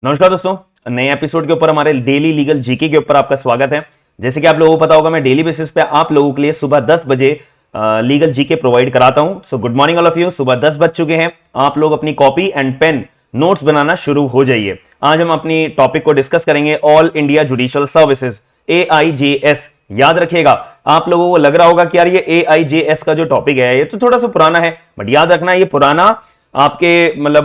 नमस्कार दोस्तों, नए एपिसोड के ऊपर हमारे डेली लीगल जीके के ऊपर आपका स्वागत है। जैसे कि आप लोगों को पता होगा, मैं डेली बेसिस पे आप लोगों के लिए सुबह 10 बजे लीगल जीके प्रोवाइड कराता हूं। So good morning all of you. सुबह 10 बज चुके हैं, आप लोग अपनी कॉपी एंड पेन नोट्स बनाना शुरू हो जाइए। आज हम अपनी टॉपिक को डिस्कस करेंगे, all India judicial services AIJS। याद रखिएगा, आप लोगों को लग रहा होगा कि यार ये AIJS का जो टॉपिक है ये तो थोड़ा सा पुराना है, बट याद रखना ये पुराना आपके मतलब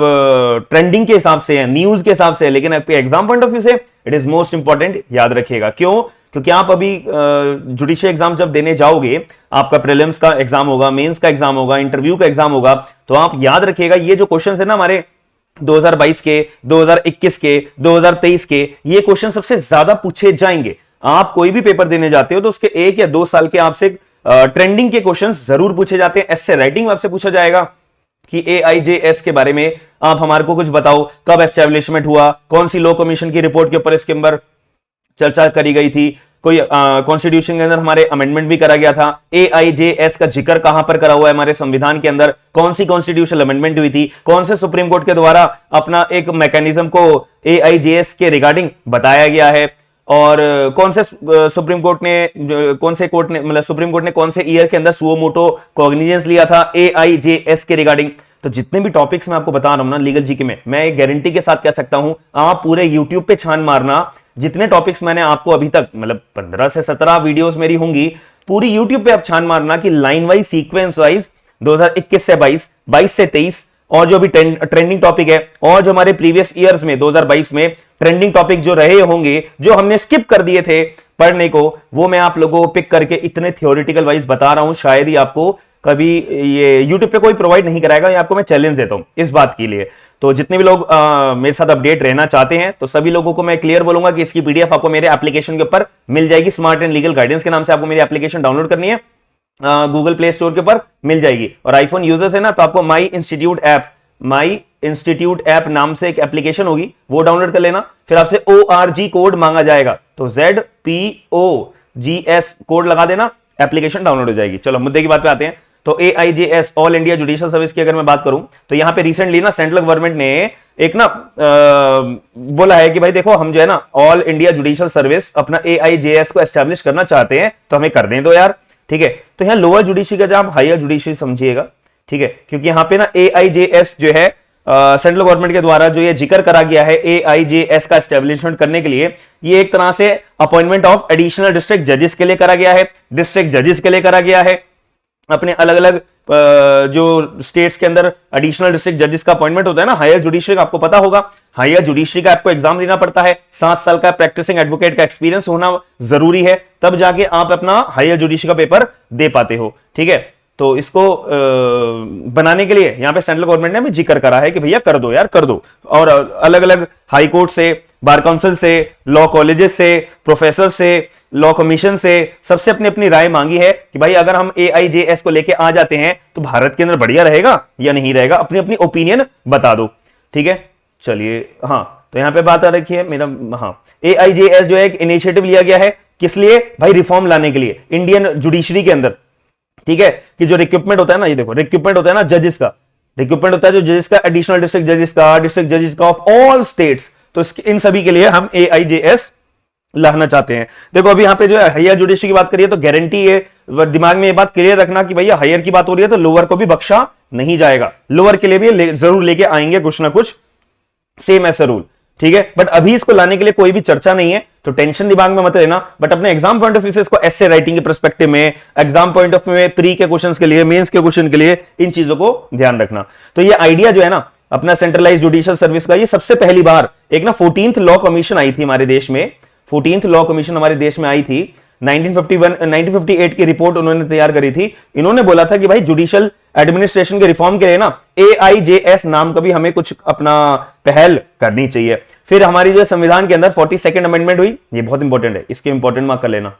ट्रेंडिंग के हिसाब से है, न्यूज के हिसाब से है, लेकिन आपके एग्जाम पॉइंट ऑफ व्यू से इट इज मोस्ट इंपॉर्टेंट। याद रखिएगा क्यों? क्योंकि आप अभी जुडिशियल एग्जाम जब देने जाओगे, आपका प्रीलिम्स का एग्जाम होगा, मेंस का एग्जाम होगा, इंटरव्यू का एग्जाम होगा, तो आप याद रखिएगा ये जो क्वेश्चन है ना हमारे 2022 के, 2021 के, 2023 के, ये क्वेश्चन सबसे ज्यादा पूछे जाएंगे। आप कोई भी पेपर देने जाते हो तो उसके 1 या 2 साल के आपसे ट्रेंडिंग के क्वेश्चंस जरूर पूछे जाते हैं। ऐसे राइटिंग में आपसे पूछा जाएगा कि AIJS के बारे में आप हमारे को कुछ बताओ, कब एस्टेब्लिशमेंट हुआ, कौन सी लॉ कमीशन की रिपोर्ट के ऊपर इसके अंदर चर्चा करी गई थी, कोई कॉन्स्टिट्यूशन के अंदर हमारे अमेंडमेंट भी करा गया था, AIJS का जिक्र कहां पर करा हुआ है हमारे संविधान के अंदर, कौन सी कॉन्स्टिट्यूशनल अमेंडमेंट हुई थी, कौन से सुप्रीम कोर्ट के द्वारा अपना एक मैकेनिज्म को AIJS के रिगार्डिंग बताया गया है, और कौन से सुप्रीम कोर्ट ने मतलब सुप्रीम कोर्ट ने कौन से ईयर के अंदर सुओ मोटो कॉग्निजेंस लिया था AIJS के रिगार्डिंग। तो जितने भी टॉपिक्स मैं आपको बता रहा हूं ना लीगल जीके में, मैं एक गारंटी के साथ कह सकता हूं, आप पूरे यूट्यूब पे छान मारना, जितने टॉपिक्स मैंने आपको अभी तक मतलब 15 से 17 वीडियोस मेरी होंगी, पूरी यूट्यूब पे आप छान मारना कि लाइन वाइज, सीक्वेंस वाइज 2021 से 22, 22 से 23, और जो अभी ट्रेंडिंग टॉपिक है, और जो हमारे प्रीवियस ईयर्स में 2022 में ट्रेंडिंग टॉपिक जो रहे होंगे, जो हमने स्किप कर दिए थे पढ़ने को, वो मैं आप लोगों को पिक करके इतने थियोरिटिकल वाइज बता रहा हूं, शायद ही आपको कभी ये YouTube पे कोई प्रोवाइड नहीं कराएगा। ये आपको मैं चैलेंज देता हूं इस बात के लिए। तो जितने भी लोग मेरे साथ अपडेट रहना चाहते हैं, तो सभी लोगों को मैं क्लियर बोलूंगा कि इसकी PDF आपको मेरे एप्लीकेशन के ऊपर मिल जाएगी। स्मार्ट एंड लीगल गाइडेंस के नाम से आपको मेरी एप्लीकेशन डाउनलोड करनी है, गूगल प्ले स्टोर के ऊपर मिल जाएगी। और आईफोन यूजर्स है ना, तो आपको माई इंस्टीट्यूट ऐप नाम से एक एप्लीकेशन होगी, वो डाउनलोड कर लेना। फिर आपसे ORG कोड मांगा जाएगा, तो ZPOGS कोड लगा देना, एप्लीकेशन डाउनलोड हो जाएगी। चलो मुद्दे की बात पे आते हैं। तो AIJS all India judicial service की अगर मैं बात करूं, तो यहां पे रिसेंटली ना सेंट्रल गवर्नमेंट ने एक ना बोला है कि भाई देखो, हम जो है ना ऑल इंडिया जुडिशियल सर्विस अपना AIJS को एस्टेब्लिश करना चाहते हैं, तो हमें कर दें दो यार। ठीक है, तो यहां लोअर जुडिशरी का जब हायर जुडिशरी समझिएगा, ठीक है, क्योंकि यहां पे ना AIJS जो है सेंट्रल गवर्नमेंट के द्वारा जो ये जिक्र करा गया है AIJS का एस्टेब्लिशमेंट करने के लिए, ये एक तरह से अपॉइंटमेंट ऑफ एडिशनल डिस्ट्रिक्ट जजेस के लिए करा गया है, डिस्ट्रिक्ट जजेस के लिए करा गया है। अपने अलग अलग जो स्टेट्स के अंदर एडिशनल डिस्ट्रिक्ट जजेस का अपॉइंटमेंट होता है ना, हायर जुडिशरी का आपको पता होगा, हायर जुडिशरी का आपको एग्जाम देना पड़ता है, 7 साल का प्रैक्टिसिंग एडवोकेट का एक्सपीरियंस होना जरूरी है, तब जाके आप अपना हायर जुडिशरी का पेपर दे पाते हो। ठीक है, तो इसको बनाने के लिए यहां पे सेंट्रल गवर्नमेंट ने हमें जिक्र करा है कि भैया कर दो यार, कर दो। और अलग अलग हाई कोर्ट से, बार काउंसिल से, लॉ कॉलेजेस से, प्रोफेसर से, लॉ कमीशन से, सबसे अपनी अपनी राय मांगी है कि भाई अगर हम AIJS को लेके आ जाते हैं तो भारत के अंदर बढ़िया रहेगा या नहीं रहेगा, अपनी अपनी ओपिनियन बता दो। ठीक है, चलिए, हाँ, तो यहां पे बात आ रखी है मेरा, हाँ, AIJS जो है एक इनिशिएटिव लिया गया है, किस लिए भाई? रिफॉर्म लाने के लिए इंडियन जुडिशरी के अंदर। ठीक है, कि जो रिक्रूटमेंट होता है ना, ये देखो रिक्रूटमेंट होता है ना जजेस का, रिक्रूटमेंट होता है जो जजेस का, एडिशनल डिस्ट्रिक्ट जजेस का, डिस्ट्रिक्ट जजेस का ऑफ ऑल स्टेट्स, तो इन सभी के लिए हम AIJS लाना चाहते हैं। देखो अभी यहां पे जो है हायर जुडिशरी की बात करिए, तो गारंटी है, दिमाग में ये बात क्लियर रखना कि भैया हायर की बात हो रही है तो लोअर को भी बख्शा नहीं जाएगा, लोअर के लिए भी जरूर लेके आएंगे कुछ ना कुछ, सेम ऐसा रूल। ठीक है, बट अभी इसको लाने के लिए कोई भी चर्चा नहीं है, तो टेंशन दिमाग में मत लेना। बट अपने एग्जाम पॉइंट ऑफ व्यू से इसको ऐसे राइटिंग के पर्सपेक्टिव में, एग्जाम पॉइंट ऑफ व्यू में, प्री के क्वेश्चंस के लिए, मेंस के क्वेश्चन के लिए इन चीजों को ध्यान रखना। तो ये आइडिया जो है ना अपना सेंट्रलाइज जुडिशियल सर्विस का, ये सबसे पहली बार एक ना 14th लॉ कमीशन आई थी हमारे देश में, 14th लॉ कमीशन हमारे देश में आई थी 1958 की रिपोर्ट उन्होंने तैयार करी थी। इन्होंने बोला था कि भाई जुडिशियल एडमिनिस्ट्रेशन के रिफॉर्म के लिए ना AIJS नाम का भी हमें कुछ अपना पहल करनी चाहिए। फिर हमारी जो संविधान के अंदर 42nd अमेंडमेंट हुई, ये बहुत इंपॉर्टेंट है, इसके इंपॉर्टेंट मार्क कर लेना,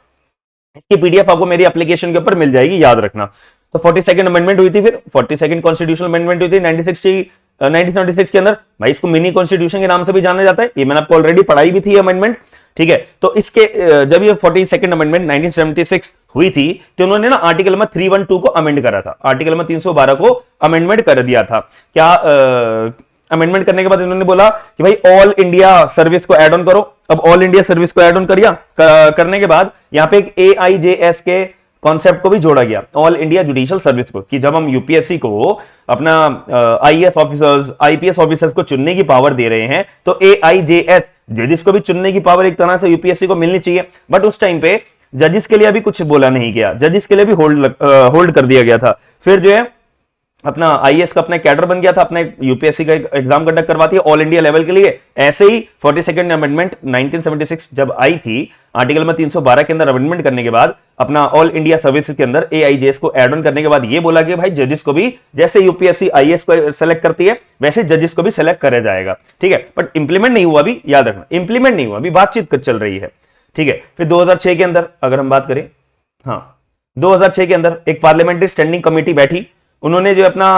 इसकी PDF आपको मेरी एप्लीकेशन के ऊपर मिल जाएगी, याद रखना। तो 42nd अमेंडमेंट हुई थी, फिर 42nd कॉन्स्टिट्यूशनल अमेंडमेंट हुई थी 1976 के अंदर, भाई इसको मिनी कॉन्स्टिट्यूशन के नाम से भी जाना जाता है, ये मैंने आपको ऑलरेडी पढ़ाई भी थी अमेंडमेंट। ठीक है, तो इसके जब ये 42nd अमेंडमेंट 1976 हुई थी, तो उन्होंने ना आर्टिकल नंबर 312 को अमेंड करा था, आर्टिकल नंबर 312 को अमेंडमेंट कर दिया था। क्या अमेंडमेंट करने के बाद इन्होंने बोला कि भाई ऑल इंडिया सर्विस को ऐड ऑन करो। अब ऑल इंडिया सर्विस को ऐड ऑन करने के बाद यहां पे एक AIJS के कॉन्सेप्ट को भी जोड़ा गया, ऑल इंडिया जुडिशियल सर्विस को, कि जब हम यूपीएससी को अपना IAS ऑफिसर्स, IPS ऑफिसर्स को चुनने की पावर दे रहे हैं तो AIJS जजेस को भी चुनने की पावर एक तरह से यूपीएससी को मिलनी चाहिए। बट उस टाइम पे जजेस के लिए अभी कुछ बोला नहीं गया, जजेस के लिए भी होल्ड कर दिया गया था। फिर जो है अपना IAS का अपना कैडर बन गया था, अपने यूपीएससी का एग्जाम कंडक्ट करवाती है ऑल इंडिया लेवल के लिए। ऐसे ही 42nd अमेंडमेंट 1976 जब आई थी, आर्टिकल नंबर 312 के अंदर अमेंडमेंट करने के बाद अपना ऑल इंडिया सर्विस के अंदर AIJS को ऐड ऑन करने के बाद ये बोला कि भाई जजेस को भी जैसे यूपीएससी IAS को सेलेक्ट करती है वैसे जजेस को भी सेलेक्ट करा जाएगा, ठीक है। बट इंप्लीमेंट नहीं हुआ, अभी याद रखना इंप्लीमेंट नहीं हुआ, अभी बातचीत चल रही है, ठीक है। फिर 2006 के अंदर अगर हम बात करें, हाँ 2006 के अंदर एक पार्लियामेंट्री स्टैंडिंग कमेटी बैठी, उन्होंने जो अपना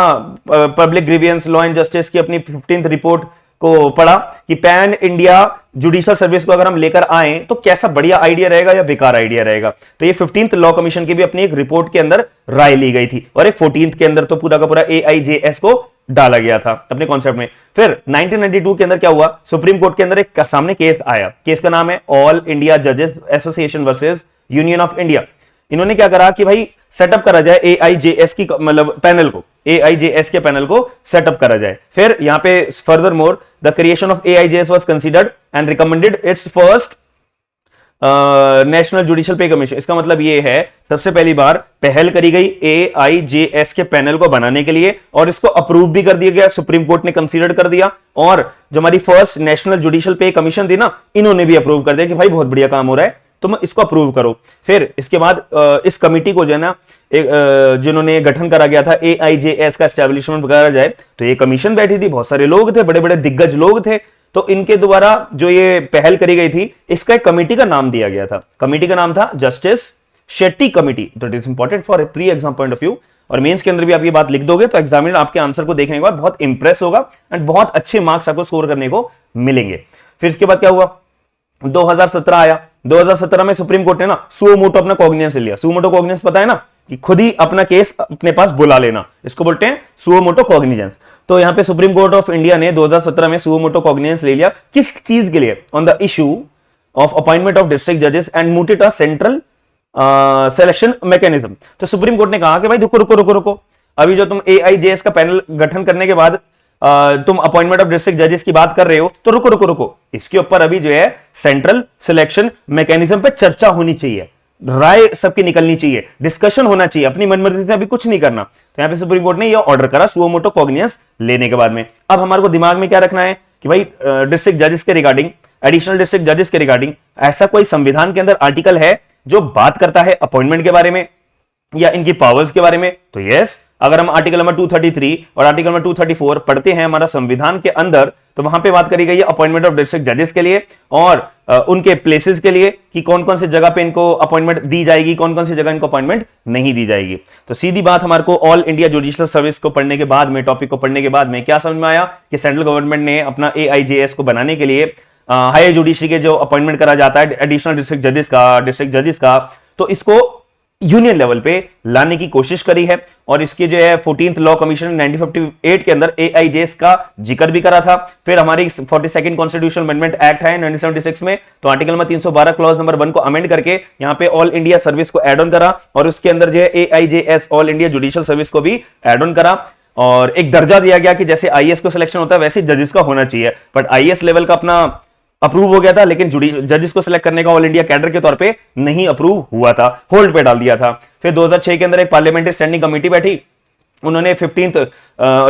public grievance law and justice की अपनी 15th रिपोर्ट को पढ़ा कि पैन इंडिया जुडिशियल सर्विस को अगर हम लेकर आए तो कैसा बढ़िया आइडिया रहेगा या बेकार आइडिया रहेगा। तो ये 15th लॉ कमीशन की भी अपनी एक रिपोर्ट के अंदर राय ली गई थी और एक 14th के अंदर तो पूरा का पूरा AIJS को डाला गया था अपने कॉन्सेप्ट में। फिर 1992 के अंदर क्या हुआ, सुप्रीम कोर्ट के अंदर एक सामने केस आया, केस का नाम है ऑल इंडिया जजेस association versus union of India. इन्होंने क्या करा कि भाई सेटअप करा जाए AIJS की मतलब पैनल को, AIJS के पैनल को सेटअप करा जाए। फिर यहां पे further more the creation of AIJS was considered and recommended it's first national judicial पे कमीशन। इसका मतलब ये है सबसे पहली बार पहल करी गई AIJS के पैनल को बनाने के लिए और इसको अप्रूव भी कर दिया गया, सुप्रीम कोर्ट ने कंसीडर कर दिया और जो हमारी फर्स्ट नेशनल जुडिशियल पे कमीशन थी ना, इन्होंने भी अप्रूव कर दिया कि भाई बहुत बढ़िया काम हो रहा है, तुम इसको अप्रूव करो। फिर इसके बाद इस कमिटी को जो है ना जिन्होंने गठन करा गया था AIJS का एस्टैब्लिशमेंट करा जाए, तो ये कमीशन बैठी थी, बहुत सारे लोग थे, बड़े बड़े दिग्गज लोग थे, तो इनके द्वारा जो ये पहल करी गई थी इसका एक कमेटी का नाम दिया गया था। कमेटी का नाम था justice Shetty committee. That is important for a pre exam point of view, और मेंस के अंदर भी आप ये बात लिख दोगे तो एग्जामिनर आपके आंसर को देखने के बाद बहुत इंप्रेस होगा एंड बहुत अच्छे मार्क्स आपको स्कोर करने को मिलेंगे। फिर इसके बाद क्या हुआ, 2017 आया। 2017 में सुप्रीम कोर्ट ने ना सुओ मोटो अपना कॉग्निजेंस लिया। सुओ मोटो कॉग्निजेंस पता है ना, कि खुद ही अपना केस अपने पास बुला लेना, इसको बोलते हैं सुओ मोटो कॉग्निजेंस। तो यहां पे सुप्रीम कोर्ट ऑफ इंडिया ने 2017 में सुओ मोटो कॉग्निजेंस ले लिया। किस चीज के लिए, on the issue of appointment of district जजेस and mooted a central selection mechanism. तो सुप्रीम कोर्ट ने कहा कि भाई रुको रुको रुको रुको, अभी जो तुम AIJS का पैनल गठन करने के बाद तुम अपॉइंटमेंट ऑफ डिस्ट्रिक्ट जजेस की बात कर रहे हो, तो रुको रुको रुको, इसके ऊपर अभी जो है सेंट्रल सिलेक्शन मैकेनिज्म पे चर्चा होनी चाहिए, राय सबकी निकलनी चाहिए, डिस्कशन होना चाहिए, अपनी मनमर्जी से अभी कुछ नहीं करना। तो यहां पे सुप्रीम कोर्ट ने ये ऑर्डर करा सुओ मोटो कॉग्निजेंस लेने के बाद में। अब हमारे को दिमाग में क्या रखना है कि भाई डिस्ट्रिक्ट जजेस के रिगार्डिंग, एडिशनल डिस्ट्रिक्ट जजेस के रिगार्डिंग ऐसा कोई संविधान के अंदर आर्टिकल है जो बात करता है अपॉइंटमेंट के बारे में या इनकी पावर्स के बारे में? तो यस, अगर हम आर्टिकल नंबर 233 और आर्टिकल नंबर 234 पढ़ते हैं हमारा संविधान के अंदर, तो वहां पे बात करी गई है अपॉइंटमेंट ऑफ डिस्ट्रिक्ट जजेस के लिए और उनके प्लेसेस के लिए कि कौन कौन सी जगह पे इनको अपॉइंटमेंट दी जाएगी, कौन कौन सी जगह इनको अपॉइंटमेंट नहीं दी जाएगी। तो सीधी बात हमारे को ऑल इंडिया जुडिशियल सर्विस को पढ़ने के बाद में, टॉपिक को पढ़ने के बाद में क्या समझ में आया कि सेंट्रल गवर्नमेंट ने अपना AIJS को बनाने के लिए हायर जुडिशरी के जो अपॉइंटमेंट करा जाता है एडिशनल डिस्ट्रिक्ट जजेस का, तो इसको यूनियन लेवल पे लाने की कोशिश करी है। और इसके जो है 14th लॉ कमीशन 1958 के अंदर AIJS का जिक्र भी करा था। फिर हमारी 42nd कॉन्स्टिट्यूशनल अमेंडमेंट एक्ट है 1976 में, तो आर्टिकल नंबर 312 क्लॉज नंबर 1 को अमेंड करके यहां पे ऑल इंडिया सर्विस को ऐड ऑन करा और उसके अंदर जो है AIJS all India judicial service को भी ऐड ऑन करा और एक दर्जा दिया गया कि जैसे IAS को सिलेक्शन होता है वैसे जजेस का होना चाहिए। बट IAS लेवल का अपना अप्रूव हो गया था, लेकिन जजेस को सिलेक्ट करने का ऑल इंडिया कैडर के तौर पे नहीं अप्रूव हुआ था, होल्ड पे डाल दिया था। फिर 2006 के अंदर एक पार्लियामेंट्री स्टैंडिंग कमेटी बैठी, उन्होंने 15th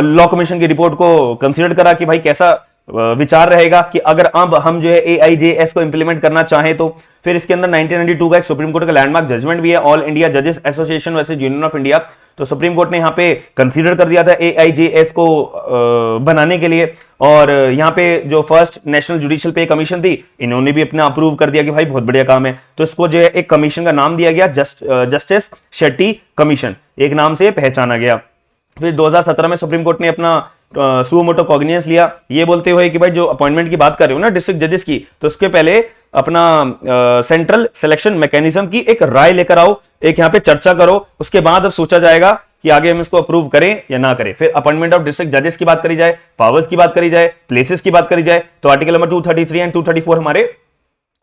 लॉ कमीशन की रिपोर्ट को कंसीडर करा कि भाई कैसा विचार रहेगा कि अगर अब हम जो है AIJS को इंप्लीमेंट करना चाहें तो। फिर इसके अंदर 1992 का एक सुप्रीम कोर्ट का लैंडमार्क जजमेंट भी है, ऑल इंडिया जजेस association versus union of India. तो सुप्रीम कोर्ट ने यहाँ पे कंसीडर कर दिया था AIJS को बनाने के लिए और यहाँ पे जो फर्स्ट नेशनल जुडिशियल पे कमीशन थी, इन्होंने भी अपना अप्रूव कर दिया कि भाई बहुत बढ़िया काम है। तो इसको जो है एक कमीशन का नाम दिया गया जस्टिस शेट्टी कमीशन, एक नाम से पहचाना गया। फिर 2017 में सुप्रीम कोर्ट ने अपना सुओ मोटो कॉग्निजेंस लिया, ये बोलते हुए कि भाई जो अपॉइंटमेंट की बात कर रहे हो ना डिस्ट्रिक्ट जजेस की, तो उसके पहले अपना सेंट्रल सिलेक्शन मैकेनिज्म की एक राय लेकर आओ, एक यहाँ पे चर्चा करो, उसके बाद अब सोचा जाएगा कि आगे हम इसको अप्रूव करें या ना करें। फिर अपॉइंटमेंट ऑफ डिस्ट्रिक्ट जजेस की बात करी जाए, पावर्स की बात करी जाए, प्लेसेस की बात करी जाए, तो आर्टिकल नंबर 233 एंड 234 हमारे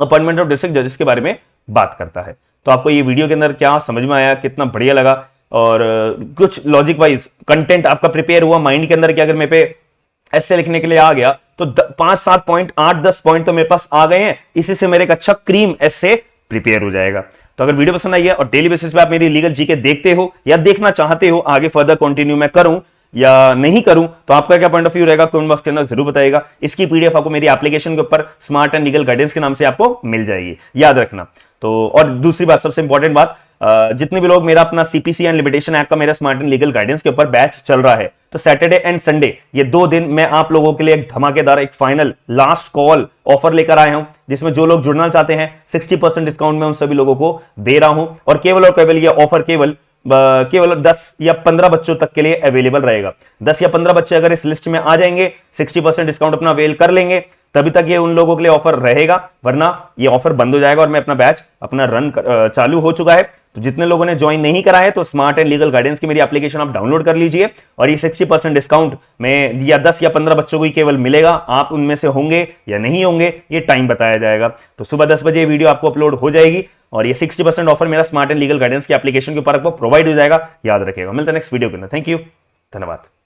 अपॉइंटमेंट ऑफ डिस्ट्रिक्ट जजेस के बारे में बात करता है। तो आपको ये वीडियो के अंदर क्या समझ में आया, कितना बढ़िया लगा, और कुछ लॉजिक वाइज कंटेंट आपका प्रिपेयर हुआ माइंड के अंदर कि अगर मेरे पे ऐसे लिखने के लिए आ गया तो 5-7 पॉइंट 8-10 पॉइंट तो मेरे पास आ गए हैं, इसी से मेरे एक अच्छा क्रीम ऐसे प्रिपेयर हो जाएगा। तो अगर वीडियो पसंद आई है और डेली बेसिस पे आप मेरी लीगल जीके देखते हो या देखना चाहते हो, आगे फर्दर कंटिन्यू मैं करूं या नहीं करूं, तो आपका क्या पॉइंट ऑफ व्यू रहेगा कमेंट बॉक्स के अंदर जरूर बताइएगा। इसकी पीडीएफ आपको मेरी एप्लीकेशन के ऊपर स्मार्ट एंड लीगल गाइडेंस के नाम से आपको मिल जाएगी, याद रखना। तो और दूसरी बात, सबसे इंपॉर्टेंट बात, जितने भी लोग मेरा अपना सीपीसी एंड लिमिटेशन एक्ट का मेरा स्मार्ट एंड लीगल गाइडेंस के ऊपर बैच चल रहा है, तो सैटरडे एंड संडे ये 2 दिन मैं आप लोगों के लिए एक धमाकेदार, एक फाइनल लास्ट कॉल ऑफर लेकर आया हूं, जिसमें जो लोग जुड़ना चाहते हैं 60% डिस्काउंट में उन सभी लोगों को दे रहा हूं। और केवल ये ऑफर केवल 10 या 15 बच्चों तक के लिए अवेलेबल रहेगा। 10 या 15 बच्चे अगर इस लिस्ट में आ जाएंगे, 60% डिस्काउंट अपना अवेल कर लेंगे, तभी तक ये उन लोगों के लिए ऑफर रहेगा, वरना ये ऑफर बंद हो जाएगा और मैं अपना बैच अपना रन चालू हो चुका है। तो जितने लोगों ने ज्वाइन नहीं करा है तो स्मार्ट एंड लीगल गाइडेंस की मेरी एप्लीकेशन आप डाउनलोड कर लीजिए, और ये 60% डिस्काउंट में या 10 या 15 बच्चों को ही केवल मिलेगा। आप उनमें से होंगे या नहीं होंगे ये टाइम बताया जाएगा। तो सुबह 10 बजे ये वीडियो आपको अपलोड हो जाएगी, और ये 60% ऑफर मेरा स्मार्ट एंड लीगल गाइडेंस की एप्लीकेशन के ऊपर आपको प्रोवाइड हो जाएगा, याद रखिएगा। मिलते हैं नेक्स्ट वीडियो के अंदर। थैंक यू, धन्यवाद।